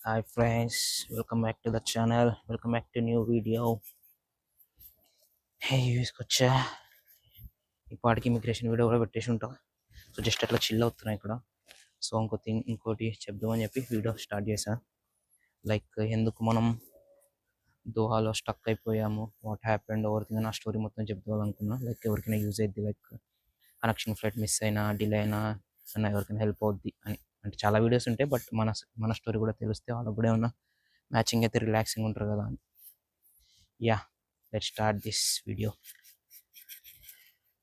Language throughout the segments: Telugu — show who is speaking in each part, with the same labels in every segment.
Speaker 1: Hi friends, welcome back to the channel. Welcome back to new video. హే తీసుకొచ్చా ఈ పాటికి ఇమిగ్రేషన్ వీడియో కూడా పెట్టేసి ఉంటాం. సో జస్ట్ అట్లా చిల్ అవుతున్నాయి ఇక్కడ. సో ఇంకోటి చెప్దామని చెప్పి వీడియో స్టార్ట్ చేశా. లైక్ ఎందుకు మనం దోహాలో స్టక్ అయిపోయాము, వాట్ హ్యాపెండ్ ఓవర్థింగ్ నా స్టోరీ మొత్తం చెప్దాం అనుకున్నా. లైక్ ఎవరికైనా యూజ్ అవుద్ది, లైక్ కనెక్షన్ ఫ్లైట్ మిస్ అయినా డిలే అయినా అన్న ఎవరికైనా హెల్ప్ అవుద్ది అని. అంటే చాలా వీడియోస్ ఉంటాయి, బట్ మన స్టోరీ కూడా తెలిస్తే వాళ్ళకి కూడా ఏమన్నా మ్యాచింగ్ అయితే రిలాక్సింగ్ ఉంటారు కదా అని. Yeah, let start this video.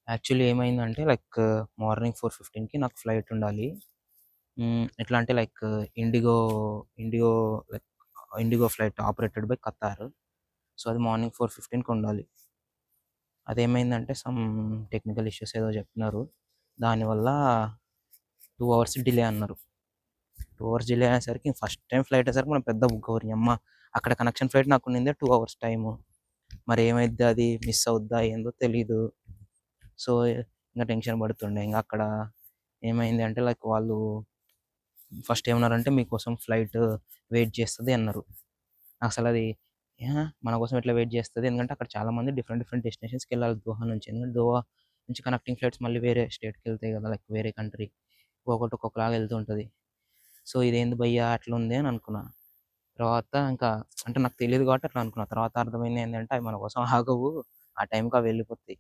Speaker 1: Actually ఏమైందంటే లైక్ మార్నింగ్ 4:15కి నాకు ఫ్లైట్ ఉండాలి. ఎట్లా అంటే like IndiGo IndiGo like IndiGo flight operated by Qatar. So అది మార్నింగ్ 4:15కి ఉండాలి. అదేమైందంటే సమ్ టెక్నికల్ ఇష్యూస్ ఏదో చెప్పినారు, దానివల్ల 2 అవర్స్ డిలే అన్నారు. 2 అవర్స్ డిలే అయ్యేసరికి ఫస్ట్ టైం ఫ్లైట్ అయ్యేసరికి మనం పెద్ద బుగ్గవరి అమ్మ. అక్కడ కనెక్షన్ ఫ్లైట్ నాకు ఉండిందే 2 అవర్స్ టైము. మరి ఏమైద్ది, అది మిస్ అవుద్దా ఏందో తెలీదు. సో ఇంకా టెన్షన్ పడుతుండే. ఇంకా అక్కడ ఏమైంది అంటే లైక్ వాళ్ళు ఫస్ట్ ఏమన్నారంటే మీకోసం ఫ్లైట్ వెయిట్ చేస్తుంది అన్నారు. అసలు అది మన కోసం ఎట్లా వెయిట్ చేస్తుంది, ఎందుకంటే అక్కడ చాలా మంది డిఫరెంట్ డిఫరెంట్ డెస్టినేషన్స్కి వెళ్ళాలి దోహా నుంచి. ఎందుకంటే దోహా నుంచి కనెక్టింగ్ ఫ్లైట్స్ మళ్ళీ వేరే స్టేట్కి వెళ్తాయి కదా, లైక్ వేరే కంట్రీ, ఒక్కొక్కలాగా వెళ్తూ ఉంటుంది. సో ఇదేంది భయ్యా అట్లా ఉంది అని అనుకున్నా. తర్వాత ఇంకా అంటే నాకు తెలియదు కాబట్టి అట్లా అనుకున్నా. తర్వాత అర్థమైంది ఏంటంటే అవి మన కోసం ఆగవు, ఆ టైంకి అవి వెళ్ళిపోతాయి.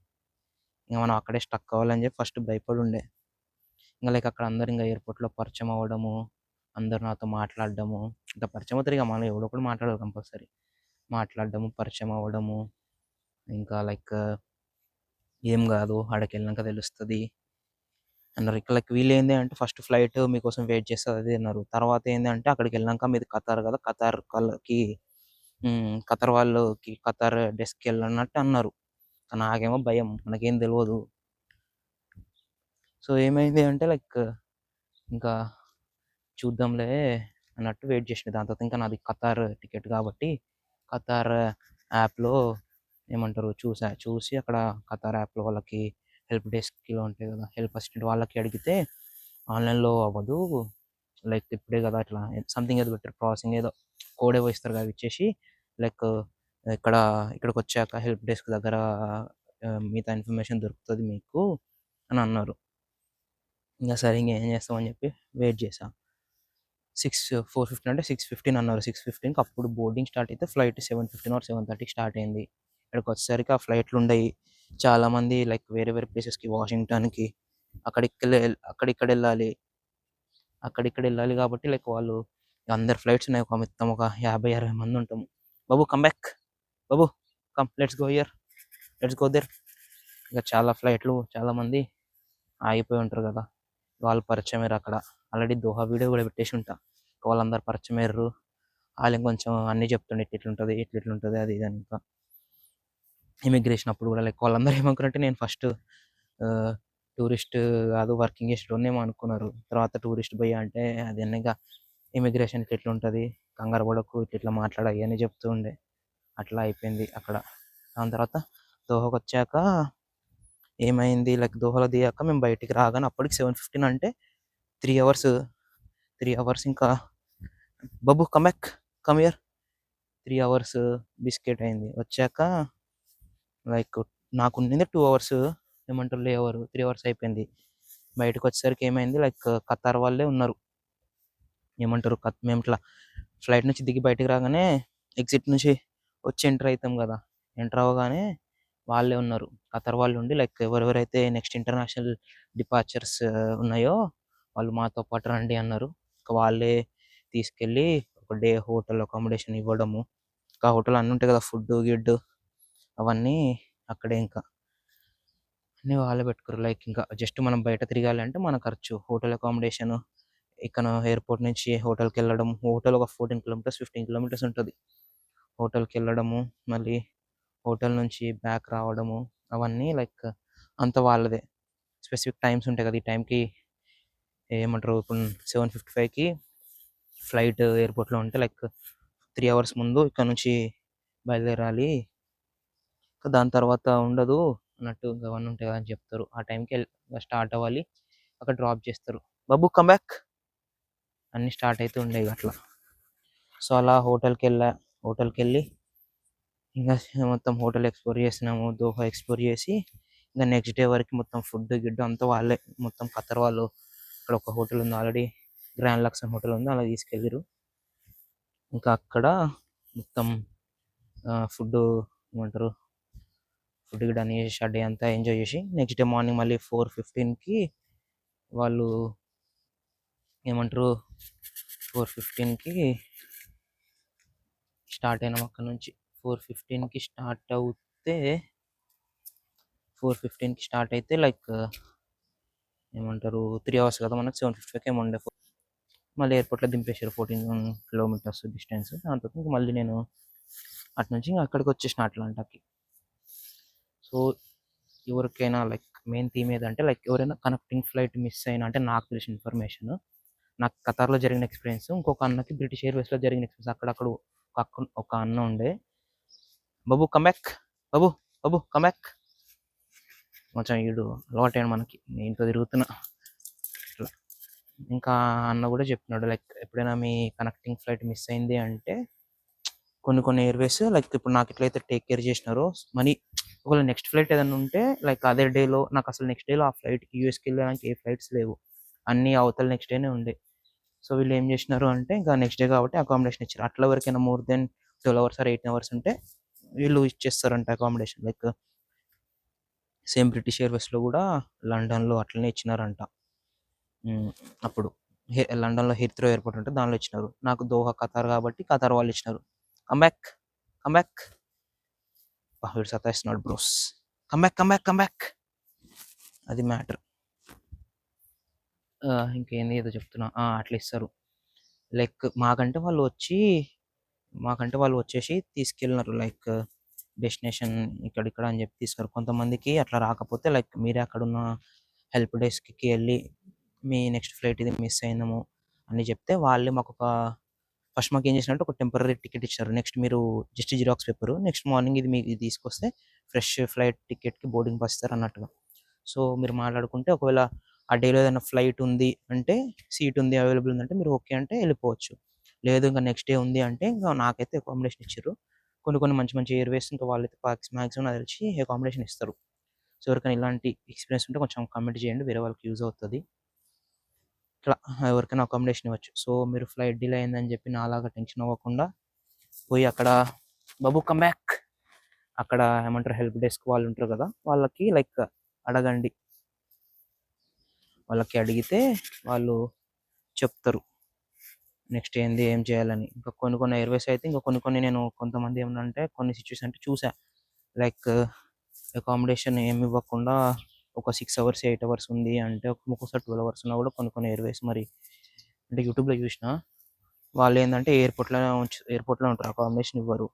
Speaker 1: ఇంకా మనం అక్కడే స్టక్ అవ్వాలని చెప్పి ఫస్ట్ భయపడి ఉండే. ఇంకా లైక్ అక్కడ అందరు ఇంకా ఎయిర్పోర్ట్లో పరిచయం అవ్వడము, అందరు నాతో మాట్లాడడము. ఇంకా పరిచయం అవుతారు, ఇక మనం ఎవడో ఒకడు మాట్లాడాలి కంపల్సరీ. మాట్లాడడము, పరిచయం అవ్వడము. ఇంకా లైక్ ఏం కాదు ఆడకి వెళ్ళినాక తెలుస్తుంది అన్నారు. ఇక్కడ లైక్ వీళ్ళు ఏంటి అంటే ఫస్ట్ ఫ్లైట్ మీకోసం వెయిట్ చేస్తుంది అది అన్నారు. తర్వాత ఏంటి అంటే అక్కడికి వెళ్ళాక మీది ఖతార్ కదా, ఖతార్ వాళ్ళకి ఖతార్ డెస్క్కి వెళ్ళన్నట్టు అన్నారు. నాకేమో భయం, మనకేం తెలియదు. సో ఏమైంది అంటే లైక్ ఇంకా చూద్దాంలే అన్నట్టు వెయిట్ చేసిన. దాని తర్వాత ఇంకా నాది ఖతార్ టికెట్ కాబట్టి ఖతార్ యాప్లో ఏమంటారు చూసి అక్కడ ఖతార్ యాప్లో వాళ్ళకి హెల్ప్ డెస్క్లో ఉంటాయి కదా, హెల్ప్ అసిస్టెంట్ వాళ్ళకి అడిగితే ఆన్లైన్లో అవ్వదు, లైక్ ఇప్పుడే కదా అట్లా సంథింగ్ ఏదో పెట్టారు, ప్రాసెసింగ్ ఏదో కోడ్ ఏవో ఇస్తారు కదా, ఇచ్చేసి లైక్ ఇక్కడికి వచ్చాక హెల్ప్ డెస్క్ దగ్గర మిగతా ఇన్ఫర్మేషన్ దొరుకుతుంది మీకు అని అన్నారు. ఇంకా సరే ఇంకా ఏం చేస్తామని చెప్పి వెయిట్ చేసా. 4:15 అంటే 6:15 అన్నారు. 6:15కి అప్పుడు బోర్డింగ్ స్టార్ట్ అయితే ఫ్లైట్ 7:15 ఆర్ 7:30కి స్టార్ట్ అయింది. ఇక్కడికి వచ్చేసరికి ఆ ఫ్లైట్లు ఉండయి. చాలామంది లైక్ వేరే వేరే ప్లేసెస్కి, వాషింగ్టన్కి అక్కడిక్కడ వెళ్ళాలి. కాబట్టి లైక్ వాళ్ళు అందరు ఫ్లైట్స్ ఉన్నాయి, మొత్తం ఒక 50-60 మంది ఉంటాము. బాబు కమ్ బ్యాక్, బాబు కమ్, లెట్స్ గో దేర్. ఇక చాలా ఫ్లైట్లు చాలా మంది ఆగిపోయి ఉంటారు కదా, వాళ్ళు పరిచయం అయ్యారు అక్కడ. ఆల్రెడీ దోహా వీడియో కూడా పెట్టేసి ఉంటా. వాళ్ళందరూ పరిచయం అయ్యారు. వాళ్ళు ఇంకొంచెం అన్నీ చెప్తుండే ఇట్లుంటుంది అది ఇది అని. ఇంకా ఇమిగ్రేషన్ అప్పుడు కూడా లైక్ వాళ్ళందరూ ఏమనుకున్నట్టే నేను ఫస్ట్ టూరిస్ట్ కాదు వర్కింగ్ చేసేటోనేమో అనుకున్నారు. తర్వాత టూరిస్ట్ పోయా అంటే అది అన్నగా ఇమిగ్రేషన్కి ఎట్లుంటుంది, కంగారు పడకు, ఇట్లా మాట్లాడాలి అని చెప్తూ ఉండే. అట్లా అయిపోయింది అక్కడ. దాని తర్వాత దోహాకి వచ్చాక ఏమైంది, లైక్ దోహాలో దిగాక మేము బయటికి రాగానే అప్పటికి 7:15 అంటే 3 అవర్స్ ఇంకా బాబు come back, come here. 3 hours biscuit అయింది. వచ్చాక లైక్ నాకు ఉన్నది 2 అవర్స్ ఏమంటారు లేవరు, 3 అవర్స్ అయిపోయింది. బయటకు వచ్చేసరికి ఏమైంది, లైక్ ఖతార్ వాళ్ళే ఉన్నారు. ఏమంటారు మేము ఇట్లా ఫ్లైట్ నుంచి దిగి బయటకు రాగానే ఎగ్జిట్ నుంచి వచ్చి ఎంటర్ అవుతాం కదా, ఎంటర్ అవ్వగానే వాళ్ళే ఉన్నారు, ఖతార్ వాళ్ళు ఉండి లైక్ ఎవరెవరైతే నెక్స్ట్ ఇంటర్నేషనల్ డిపార్చర్స్ ఉన్నాయో వాళ్ళు మాతో పాటు రండి అన్నారు. ఇంకా వాళ్ళే తీసుకెళ్ళి ఒక డే హోటల్ అకామిడేషన్ ఇవ్వడము. ఇంకా హోటల్ అన్నీ ఉంటాయి కదా, ఫుడ్ గిడ్ అవన్నీ అక్కడే ఇంకా అన్నీ వాళ్ళే పెట్టుకోరు. లైక్ ఇంకా జస్ట్ మనం బయట తిరగాలి అంటే మన ఖర్చు, హోటల్ అకామిడేషన్, ఇక్కడ ఎయిర్పోర్ట్ నుంచి హోటల్కి వెళ్ళడం. హోటల్ ఒక 14 కిలోమీటర్స్ 15 కిలోమీటర్స్ ఉంటుంది. హోటల్కి వెళ్ళడము, మళ్ళీ హోటల్ నుంచి బ్యాక్ రావడము, అవన్నీ లైక్ అంత వాళ్ళదే. స్పెసిఫిక్ టైమ్స్ ఉంటాయి కదా, ఈ టైంకి ఏమంటారు ఇప్పుడు 7:55కి ఫ్లైట్ ఎయిర్పోర్ట్లో ఉంటే లైక్ 3 అవర్స్ ముందు ఇక్కడ నుంచి బయలుదేరాలి, దాని తర్వాత ఉండదు అన్నట్టు ఇంకా అవన్నీ ఉంటాయి అని చెప్తారు. ఆ టైంకి స్టార్ట్ అవ్వాలి, అక్కడ డ్రాప్ చేస్తారు. బాబు కమ్ బ్యాక్, అన్నీ స్టార్ట్ అయితే ఉండేవి అట్లా. సో అలా హోటల్‌కెళ్ళి ఇంక మొత్తం హోటల్ ఎక్స్‌ప్లోర్ చేసినాము. దోహా ఎక్స్‌ప్లోర్ చేసి ఇంక నెక్స్ట్ డే వరకు మొత్తం ఫుడ్, గిడ్డు అంతా వాళ్ళే. మొత్తం ఖతర్ వాళ్ళు ఇక్కడ ఒక హోటల్ ఉంది ఆల్రెడీ, గ్రాండ్ లక్సన్ హోటల్ ఉంది. అలా తీసుకెళ్ళిర్రు. ఇంకా అక్కడ మొత్తం ఫుడ్డు ఏమంటారు, ఫుడ్ గిడ్డు అన్నీ చేసి ఆ డే అంతా ఎంజాయ్ చేసి నెక్స్ట్ డే మార్నింగ్ మళ్ళీ 4:15కి వాళ్ళు ఏమంటారు 4:15కి స్టార్ట్ అయినాం అక్కడ నుంచి. 4:15కి స్టార్ట్ అవుతే 4:15కి స్టార్ట్ అయితే లైక్ ఏమంటారు 3 అవర్స్ కదా మనకు. 7:55కి ఏమో ఉండే. మళ్ళీ ఎయిర్పోర్ట్లో దింపేశారు 14 కిలోమీటర్స్ డిస్టెన్స్. దాని తర్వాత ఇంక మళ్ళీ నేను అటు నుంచి ఇంకా అక్కడికి వచ్చేసిన అట్లాంటాకి. సో ఎవరికైనా లైక్ మెయిన్ థీమ్ ఏదంటే లైక్ ఎవరైనా కనెక్టింగ్ ఫ్లైట్ మిస్ అయినా, అంటే నాకు తెలిసిన ఇన్ఫర్మేషన్, నాకు ఖతార్లో జరిగిన ఎక్స్పీరియన్స్, ఇంకొక అన్నకి బ్రిటిష్ ఎయిర్వేస్లో జరిగిన ఎక్స్పీరియన్స్. అక్కడక్కడ ఒక అన్న ఉండే, బాబు కమ్బ్యాక్, బాబు బాబు కమ్బ్యాక్. కొంచెం వీడు అలవాటైన మనకి, నేను ఇంట్లో తిరుగుతున్నా ఇట్లా. ఇంకా అన్న కూడా చెప్తున్నాడు లైక్ ఎప్పుడైనా మీ కనెక్టింగ్ ఫ్లైట్ మిస్ అయింది అంటే కొన్ని ఎయిర్వేస్ లైక్ ఇప్పుడు నాకు ఎట్లయితే టేక్ కేర్ చేసినారో మనీ, ఒకవేళ నెక్స్ట్ ఫ్లైట్ ఏదైనా ఉంటే లైక్ అదే డేలో, నాకు అసలు నెక్స్ట్ డేలో ఆ ఫ్లైట్కి యూఎస్కి వెళ్ళడానికి ఏ ఫ్లైట్స్ లేవు, అన్నీ అవతల నెక్స్ట్ డేనే ఉండే. సో వీళ్ళు ఏం చేసినారు అంటే ఇంకా నెక్స్ట్ డే కాబట్టి అకామిడేషన్ ఇచ్చారు. అట్లా ఎవరికైనా more than 12 hours are 18 hours ఉంటే వీళ్ళు ఇచ్చేస్తారంట అకామిడేషన్. లైక్ సేమ్ బ్రిటిష్ ఎయిర్వేస్లో కూడా లండన్లో అట్లనే ఇచ్చినారంట. అప్పుడు లండన్లో హీత్రో ఎయిర్పోర్ట్ ఉంటే దానిలో ఇచ్చినారు. నాకు దోహా ఖతార్ కాబట్టి ఖతార్ వాళ్ళు ఇచ్చినారు. కమ్బ్యాక్ కమ్బ్యాక్, వీడు సతాయిస్తున్నాడు బ్రోస్. కమ్బ్యాక్ అది మ్యాటర్. ఇంకేంది ఏదో చెప్తున్నా, అట్లా ఇస్తారు. లైక్ మాకంటే వాళ్ళు వచ్చేసి తీసుకెళ్ళినారు లైక్ డెస్టినేషన్ ఇక్కడ అని చెప్పి తీసుకున్నారు. కొంతమందికి అట్లా రాకపోతే లైక్ మీరే అక్కడున్న హెల్ప్ డెస్క్కి వెళ్ళి మీ నెక్స్ట్ ఫ్లైట్ ఇది మిస్ అయిందేమో అని చెప్తే వాళ్ళే మాకు ఫస్ట్ మాకు ఏం చేసినట్టు ఒక టెంపరీ టికెట్ ఇచ్చారు. నెక్స్ట్ మీరు just xerox paper, next morning ఇది మీకు తీసుకొస్తే ఫ్రెష్ ఫ్లైట్ టికెట్కి బోర్డింగ్ పాస్ ఇస్తారు అన్నట్టుగా. సో మీరు మాట్లాడుకుంటే ఒకవేళ ఆ డేలో ఏదైనా ఫ్లైట్ ఉంది అంటే, సీట్ ఉంది అవైలబుల్ ఉందంటే మీరు ఓకే అంటే వెళ్ళిపోవచ్చు. లేదు ఇంకా నెక్స్ట్ డే ఉంది అంటే ఇంకా నాకైతే అకామిడేషన్ ఇచ్చారు. కొన్ని మంచి మంచి ఎయిర్వేస్ ఇంకా వాళ్ళైతే మ్యాక్సిమం నాకు తెలిసి అకామిడేషన్ ఇస్తారు. సో ఎవరికైనా ఇలాంటి ఎక్స్పీరియన్స్ ఉంటే కొంచెం కామెంట్ చేయండి, వేరే వాళ్ళకి యూజ్ అవుతుంది. ఇట్లా ఎవరికైనా అకామిడేషన్ ఇవ్వచ్చు. సో మీరు ఫ్లైట్ డిలే అయిందని చెప్పి నాలాగా టెన్షన్ అవ్వకుండా పోయి అక్కడ బాబు కమ్బ్యాక్, అక్కడ ఏమంటారు హెల్ప్ డెస్క్ వాళ్ళు ఉంటారు కదా, వాళ్ళకి లైక్ అడగండి. వాళ్ళకి అడిగితే వాళ్ళు చెప్తారు నెక్స్ట్ ఏంది ఏం చేయాలని. ఇంకా కొన్ని ఎయిర్వేస్ అయితే ఇంకా కొన్ని నేను కొంతమంది ఏమన్నంటే కొన్ని సిచ్యువేషన్ అంటే చూసా, లైక్ అకామిడేషన్ ఏమి ఇవ్వకుండా ఒక 6 అవర్స్ 8 అవర్స్ ఉంది అంటే, ఒక్కొక్కసారి 12 అవర్స్ ఉన్నా కూడా కొన్ని ఎయిర్వేస్ మరి అంటే యూట్యూబ్లో చూసిన వాళ్ళు ఏంటంటే ఎయిర్పోర్ట్లో ఉంటారు, అకామిడేషన్ ఇవ్వరు.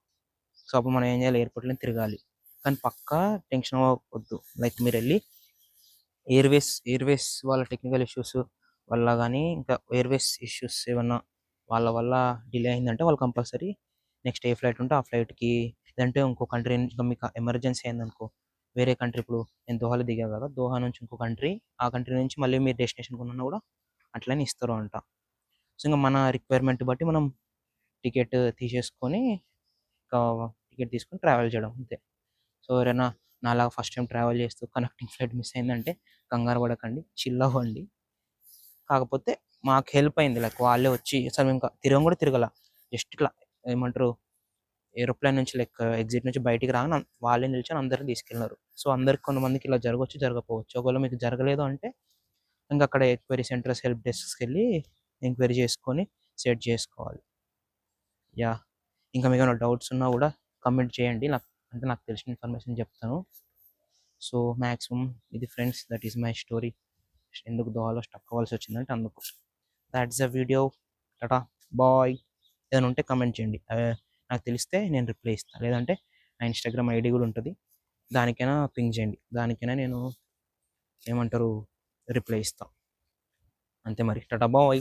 Speaker 1: సో అప్పుడు మనం ఏం చేయాలి, ఎయిర్పోర్ట్లోనే తిరగాలి. కానీ పక్కా టెన్షన్ అవ్వద్దు. లైక్ మీరు వెళ్ళి ఎయిర్వేస్ వాళ్ళ టెక్నికల్ ఇష్యూస్ వల్ల కానీ ఇంకా ఎయిర్వేస్ ఇష్యూస్ ఏమన్నా వాళ్ళ వల్ల డిలే అయిందంటే వాళ్ళు కంపల్సరీ నెక్స్ట్ ఏ ఫ్లైట్ ఉంటే ఆ ఫ్లైట్కి, లేదంటే ఇంకో కంట్రీ నుంచి ఇంకా మీకు ఎమర్జెన్సీ అయిందనుకో, వేరే కంట్రీ, ఇప్పుడు నేను దోహాలో దిగా కదా, దోహా నుంచి ఇంకో కంట్రీ, ఆ కంట్రీ నుంచి మళ్ళీ మీరు డెస్టినేషన్ కొన్నా కూడా అట్లనే ఇస్తారు అంట. సో ఇంకా మన రిక్వైర్మెంట్ బట్టి మనం టికెట్ తీసేసుకొని ఇంకా టికెట్ తీసుకొని ట్రావెల్ చేయడం అంతే. సో ఎవరైనా నాలాగా ఫస్ట్ టైం ట్రావెల్ చేస్తూ కనెక్టింగ్ ఫ్లైట్ మిస్ అయిందంటే కంగారు పడకండి, చిల్ అవ్వండి. కాకపోతే మాకు హెల్ప్ అయింది, లైక్ వాళ్ళే వచ్చి అసలు ఇంకా కూడా తిరగల, జస్ట్ ఇట్లా ఏమంటారు ఏరోప్లేన్ నుంచి లైక్ ఎగ్జిట్ నుంచి బయటికి రాగానే వాళ్ళే నిల్చొని అందరిని తీసుకెళ్ళినారు. సో అందరికి కొంతమందికి ఇలా జరగవచ్చు జరగకపోవచ్చు. ఒకవేళ మీకు జరగలేదు అంటే ఇంకా అక్కడ ఎంక్వైరీ సెంటర్స్ హెల్ప్ డెస్క్కి వెళ్ళి ఎంక్వైరీ చేసుకొని సెట్ చేసుకోవాలి. యా, ఇంకా మీకు ఏమైనా డౌట్స్ ఉన్నా కూడా కమెంట్ చేయండి, నాకు తెలిసిన ఇన్ఫర్మేషన్ చెప్తాను. సో మ్యాక్సిమం ఇది friends, that is my story. ఎందుకు దోహాలో స్టక్ అవ్వాల్సి వచ్చిందంటే అందుకు. That's the video. Tata bye. ఏదైనా ఉంటే కమెంట్ చేయండి, నాకు తెలిస్తే నేను రిప్లై ఇస్తాను. లేదంటే నా ఇన్స్టాగ్రామ్ ఐడి కూడా ఉంటుంది, దానికైనా పింగ్ చేయండి, దానికైనా నేను ఏమంటారు రిప్లై ఇస్తాను. అంతే మరి. టాటా బాయ్.